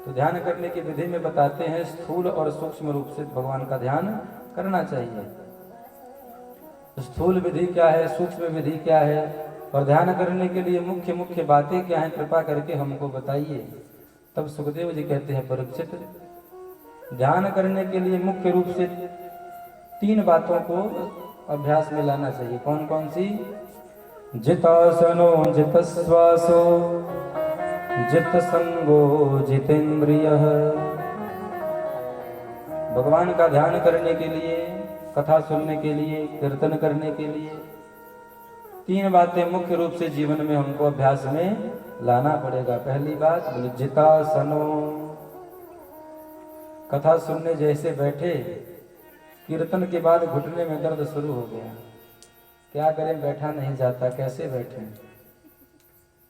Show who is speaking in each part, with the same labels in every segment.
Speaker 1: तो ध्यान करने की विधि में बताते हैं स्थूल और सूक्ष्म रूप से भगवान का ध्यान करना चाहिए। स्थूल विधि क्या है, सूक्ष्म विधि क्या है, और ध्यान करने के लिए मुख्य मुख्य बातें क्या हैं, कृपा करके हमको बताइए। तब सुखदेव जी कहते हैं, परीक्षित, ध्यान करने के लिए मुख्य रूप से 3 बातों को अभ्यास में लाना चाहिए। कौन कौन सी? जितासनो जितश्वासो जित संगो जितेंद्रियः। भगवान का ध्यान करने के लिए, कथा सुनने के लिए, कीर्तन करने के लिए 3 बातें मुख्य रूप से जीवन में हमको अभ्यास में लाना पड़ेगा। पहली बात बोले जितासनो, कथा सुनने जैसे बैठे, कीर्तन के बाद घुटने में दर्द शुरू हो गया, क्या करें, बैठा नहीं जाता, कैसे बैठें?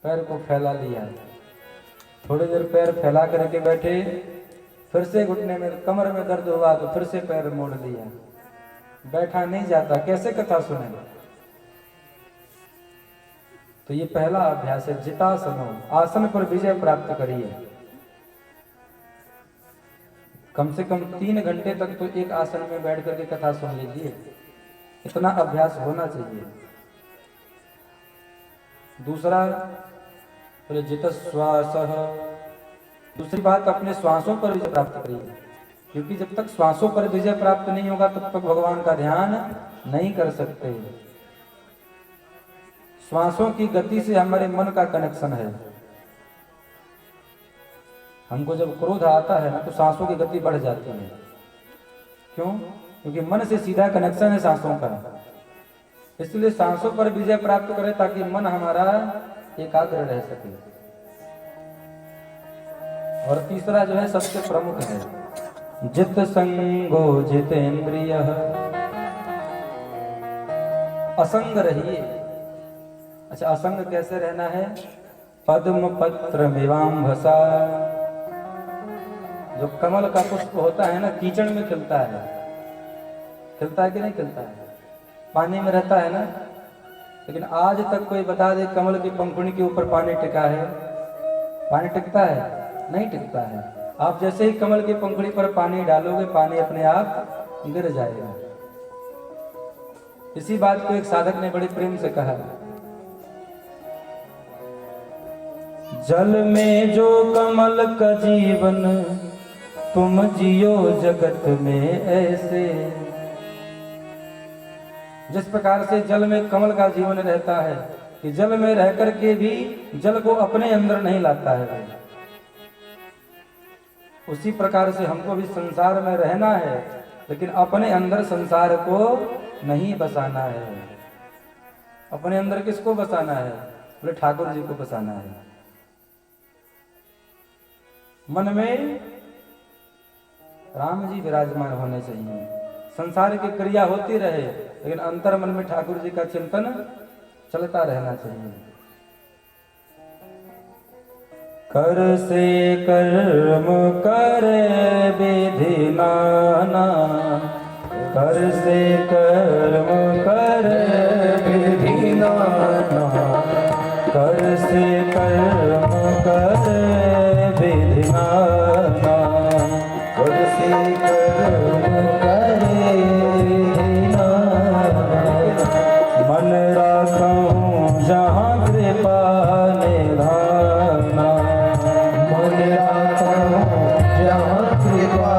Speaker 1: पैर को फैला लिया, थोड़ी देर पैर फैला करके बैठे, फिर से घुटने में, कमर में दर्द हुआ तो फिर से पैर मोड़ लिया, बैठा नहीं जाता, कैसे कथा सुनेगा? तो ये पहला अभ्यास है, जितासनो, आसन पर विजय प्राप्त करिए। कम से कम 3 घंटे तक तो एक आसन में बैठ करके कथा सुन लीजिए, इतना अभ्यास होना चाहिए। दूसरा बोले जित श्वास, दूसरी बात अपने श्वासों पर विजय प्राप्त करिए, क्योंकि जब तक श्वासों पर विजय प्राप्त नहीं होगा तब तक भगवान का ध्यान नहीं कर सकते। श्वासों की गति से हमारे मन का कनेक्शन है। हमको जब क्रोध आता है ना तो सांसों की गति बढ़ जाती है। क्यों? क्योंकि मन से सीधा कनेक्शन है सांसों का। इसलिए सांसों पर विजय प्राप्त करें ताकि मन हमारा एकाग्र रह सके। और तीसरा जो है सबसे प्रमुख है, जित संगो जितेंद्रियः। असंग रहिए। अच्छा, असंग कैसे रहना है? पद्म पत्र मिवाम्भसा, जो कमल का पुष्प होता है ना, कीचड़ में खिलता है, खिलता है कि नहीं खिलता है? पानी में रहता है ना, लेकिन आज तक कोई बता दे कमल की पंखुड़ी के ऊपर पानी टिका है? पानी टिकता है? नहीं टिकता है। आप जैसे ही कमल की पंखुड़ी पर पानी डालोगे, पानी अपने आप गिर जाएगा। इसी बात को एक साधक ने बड़े प्रेम से कहा, जल में जो कमल का जीवन, तुम जियो जगत में ऐसे। जिस प्रकार से जल में कमल का जीवन रहता है कि जल में रह करके भी जल को अपने अंदर नहीं लाता है, उसी प्रकार से हमको भी संसार में रहना है, लेकिन अपने अंदर संसार को नहीं बसाना है। अपने अंदर किसको बसाना है? बोले ठाकुर जी को बसाना है। मन में राम जी विराजमान होने चाहिए। संसार की क्रिया होती रहे, लेकिन अंतर मन में ठाकुर जी का चिंतन चलता रहना चाहिए। कर से कर्म करे विधि नाना, कर से कर्म करे विधि नाना, कर से कर्म करे विधि नाना, कर से कर्म करे विधि नाना। मन राखूं जहाँ कृपा निधाना, मन राखूं जहाँ कृपा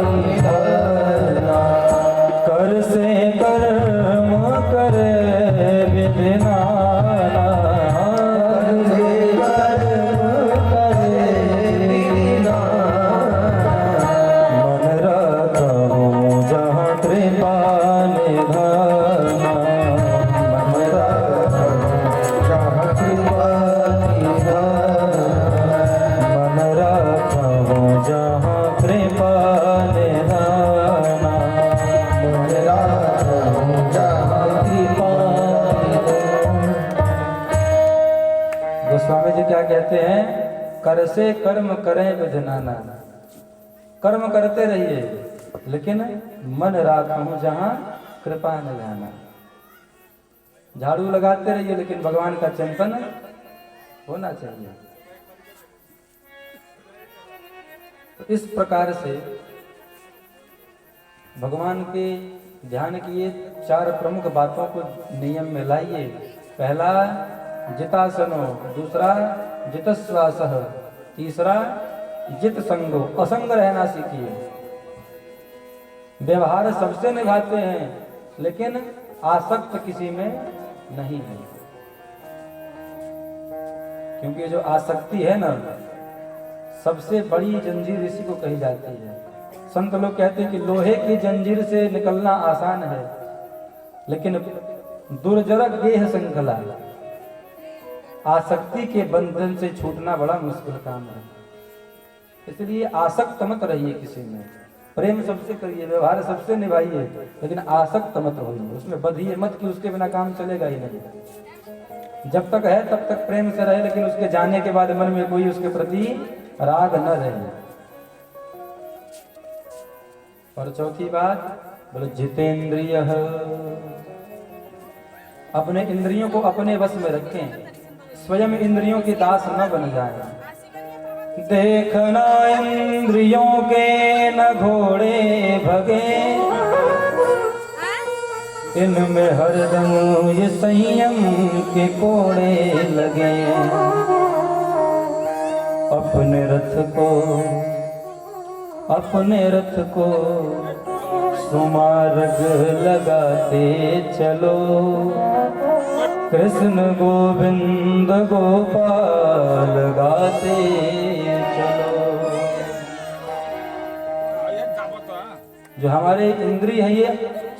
Speaker 1: निधाना, कर से कर्म करे विधि नाना, कर से कर्म करे विधि नाना। मन राखूं जहाँ कृपा निधाना, मन राखूं जहाँ कृपा निधाना, मन राखूं जहाँ कृपा निधाना, मन राखूं जहाँ कृपा निधाना। गोस्वामी जी क्या कहते हैं? कर से कर्म करें विधनाना। कर्म करते रहिए, लेकिन मन राखूं जहाँ कृपा निधाना। झाड़ू लगाते रहिए, लेकिन भगवान का चिंतन होना चाहिए। तो इस प्रकार से भगवान के ध्यान की ये 4 प्रमुख बातों को नियम में लाइए। पहला जितासनो, दूसरा जितश्वासः, तीसरा जित संगो, असंग रहना सीखिए। व्यवहार सबसे निभाते हैं लेकिन आसक्त किसी में नहीं है, क्योंकि जो आसक्ति है ना सबसे बड़ी जंजीर इसी को कही जाती है। संत लोग कहते हैं कि लोहे की जंजीर से निकलना आसान है लेकिन दुर्जर गेह श्रृंखला, आसक्ति के बंधन से छूटना बड़ा मुश्किल काम है। इसलिए आसक्त मत रहिए किसी में, प्रेम सबसे करिए, व्यवहार सबसे निभाइए, लेकिन आसक्त मत होइए, उसमें बंधिए मत कि उसके बिना काम चलेगा ही नहीं। जब तक है तब तक प्रेम से रहे, लेकिन उसके जाने के बाद मन में कोई उसके प्रति राग न रहे। और चौथी बात बोले जितेंद्रिय, अपने इंद्रियों को अपने वश में रखें, स्वयं इंद्रियों के दास न बन जाए। देखना इंद्रियों के न घोड़े भगे, इनमें हरदम ये संयम के कोड़े लगे। अपने रथ को सुमार्ग लगाते चलो, कृष्ण गोविंद गोपाल गाते चलो। जो हमारे इंद्रिय है ये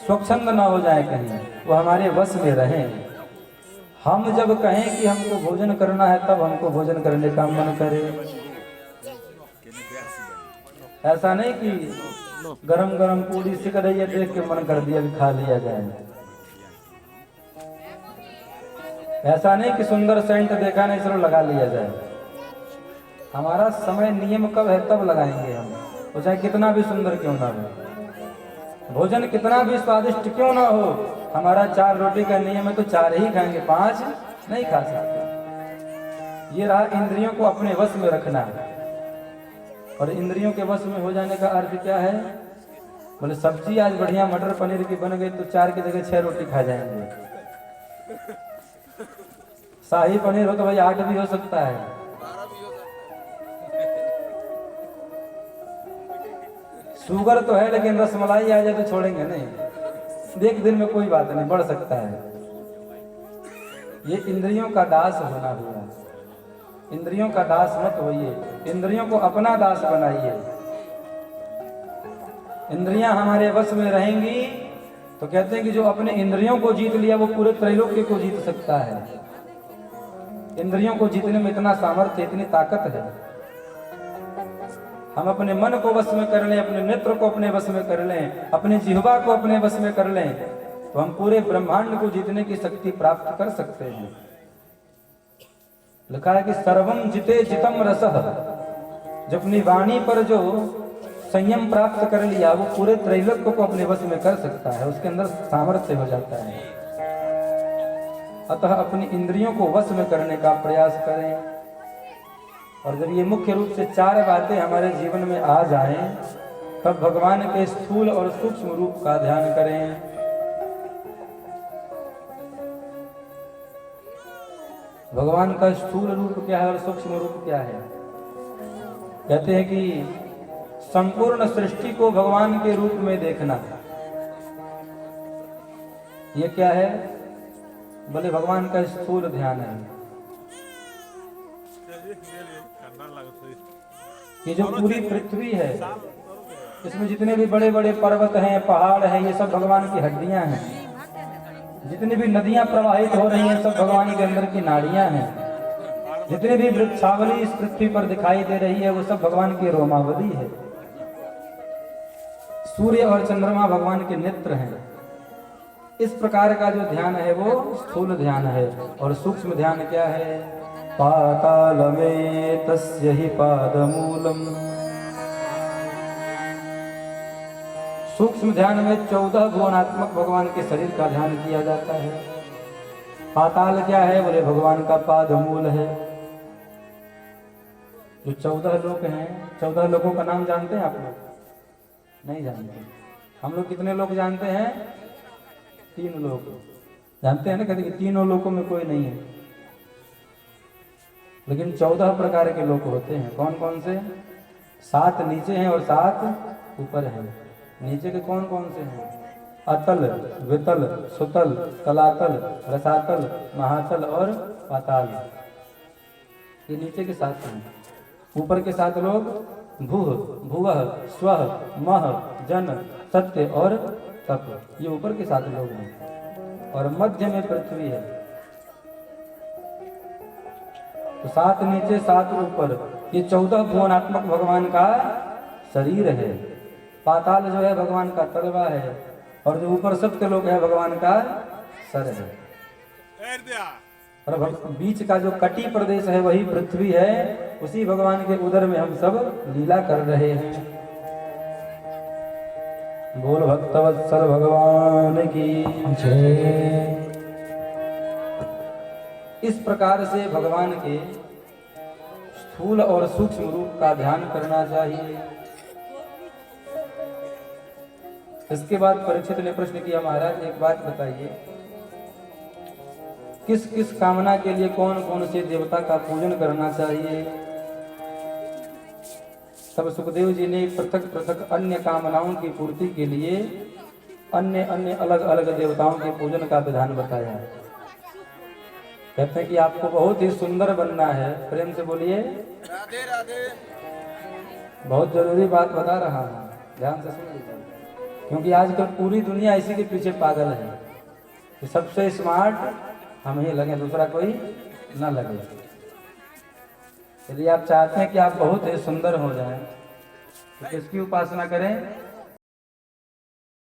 Speaker 1: स्वच्छंद ना हो जाए कहीं, वो हमारे वश में रहें। हम जब कहें कि हमको भोजन करना है तब हमको भोजन करने का मन करे। ऐसा नहीं कि गरम गरम पूरी सिक रही है देख के मन कर दिया कि खा लिया जाए। ऐसा नहीं कि सुंदर सेंट देखा नहीं चलो लगा लिया जाए। हमारा समय नियम कब है तब लगाएंगे हम, वो चाहे कितना भी सुंदर क्यों ना हो, भोजन कितना भी स्वादिष्ट क्यों ना हो। हमारा 4 रोटी का नियम है तो 4 ही खाएंगे, 5 नहीं खा सकते। ये रहा इंद्रियों को अपने वश में रखना। और इंद्रियों के वश में हो जाने का अर्थ क्या है? बोले सब्जी आज बढ़िया मटर पनीर की बन गई तो 4 की जगह 6 रोटी खा जाएंगे। शाही पनीर हो तो भाई 8 भी हो सकता है। शुगर तो है लेकिन रसमलाई आ जाए तो छोड़ेंगे नहीं। एक दिन में कोई बात नहीं, बढ़ सकता है। ये इंद्रियों का दास होना हुआ। इंद्रियों का दास मत होइए, इंद्रियों को अपना दास बनाइए। इंद्रियां हमारे वश में रहेंगी तो कहते हैं कि जो अपने इंद्रियों को जीत लिया वो पूरे त्रैलोक्य को जीत सकता है। इंद्रियों को जीतने में इतना सामर्थ्य, इतनी ताकत है। हम अपने मन को वश में कर लें, अपने नेत्र को अपने वश में कर लें, अपने जिह्वा को अपने वश में कर लें तो हम पूरे ब्रह्मांड को जीतने की शक्ति प्राप्त कर सकते हैं। लिखा है कि सर्वम जिते जितम रसः, जो अपनी वाणी पर जो संयम प्राप्त कर लिया वो पूरे त्रैलोक्य को अपने वश में कर सकता है, उसके अंदर सामर्थ्य हो जाता है। अतः अपनी इंद्रियों को वश में करने का प्रयास करें। और जब ये मुख्य रूप से 4 बातें हमारे जीवन में आ जाएं, तब भगवान के स्थूल और सूक्ष्म रूप का ध्यान करें। भगवान का स्थूल रूप क्या है और सूक्ष्म रूप क्या है? कहते हैं कि संपूर्ण सृष्टि को भगवान के रूप में देखना। ये क्या है? बोले भगवान का स्थूल ध्यान है। ये जो पूरी पृथ्वी है इसमें जितने भी बड़े बड़े पर्वत हैं, पहाड़ हैं, ये सब भगवान की हड्डियां हैं। जितनी भी नदियां प्रवाहित हो रही हैं सब भगवान के अंदर की नाड़ियां हैं। जितनी भी वृक्षावली इस पृथ्वी पर दिखाई दे रही है वो सब भगवान की रोमावली है। सूर्य और चंद्रमा भगवान के नेत्र हैं। इस प्रकार का जो ध्यान है वो स्थूल ध्यान है। और सूक्ष्म ध्यान क्या है? पाताल में तस्य ही पादमूलम। सूक्ष्म ध्यान में 14 गुणात्मक भगवान के शरीर का ध्यान किया जाता है। पाताल क्या है? बोले भगवान का पाद मूल है। जो 14 लोक हैं, 14 लोकों का नाम जानते हैं आप लोग? नहीं जानते। हम लोग कितने लोग जानते हैं? 3 लोग जानते हैं ना, कहते कि तीनों लोकों में कोई नहीं है, लेकिन 14 प्रकार के लोग होते हैं। कौन कौन से? 7 नीचे हैं और 7 ऊपर हैं। नीचे के कौन कौन से हैं? अतल, वितल, सुतल, तलातल, रसातल, महातल और पाताल। ये नीचे के 7 हैं। ऊपर के 7 लोग भूह, भुवः, स्वः, मह, जन, सत्य और तप। ये ऊपर के 7 लोग हैं और मध्य में पृथ्वी है। तो 7 नीचे 7 ऊपर, ये 14 भुवनात्मक भगवान का शरीर है। पाताल जो है भगवान का तलवा है और जो ऊपर सत्य लोग है भगवान का सर है। और बीच का जो कटी प्रदेश है वही पृथ्वी है। उसी भगवान के उदर में हम सब लीला कर रहे हैं। बोल भक्तवत्सल भगवान की जय। इस प्रकार से भगवान के स्थूल और सूक्ष्म रूप का ध्यान करना चाहिए। इसके बाद परीक्षित ने प्रश्न किया, महाराज एक बात बताइए, किस किस कामना के लिए कौन कौन से देवता का पूजन करना चाहिए? तब सुखदेव जी ने पृथक पृथक अन्य कामनाओं की पूर्ति के लिए अन्य अन्य अलग अलग देवताओं के पूजन का विधान बताया। कहते हैं कि आपको बहुत ही सुंदर बनना है। प्रेम से बोलिए राधे राधे। बहुत जरूरी बात बता रहा हूँ, ध्यान से सुन लीजिए, क्योंकि आजकल पूरी दुनिया इसी के पीछे पागल है कि सबसे स्मार्ट हम ही लगे, दूसरा कोई ना लगे। यदि आप चाहते हैं कि आप बहुत ही सुंदर हो जाएं तो किसकी उपासना करें?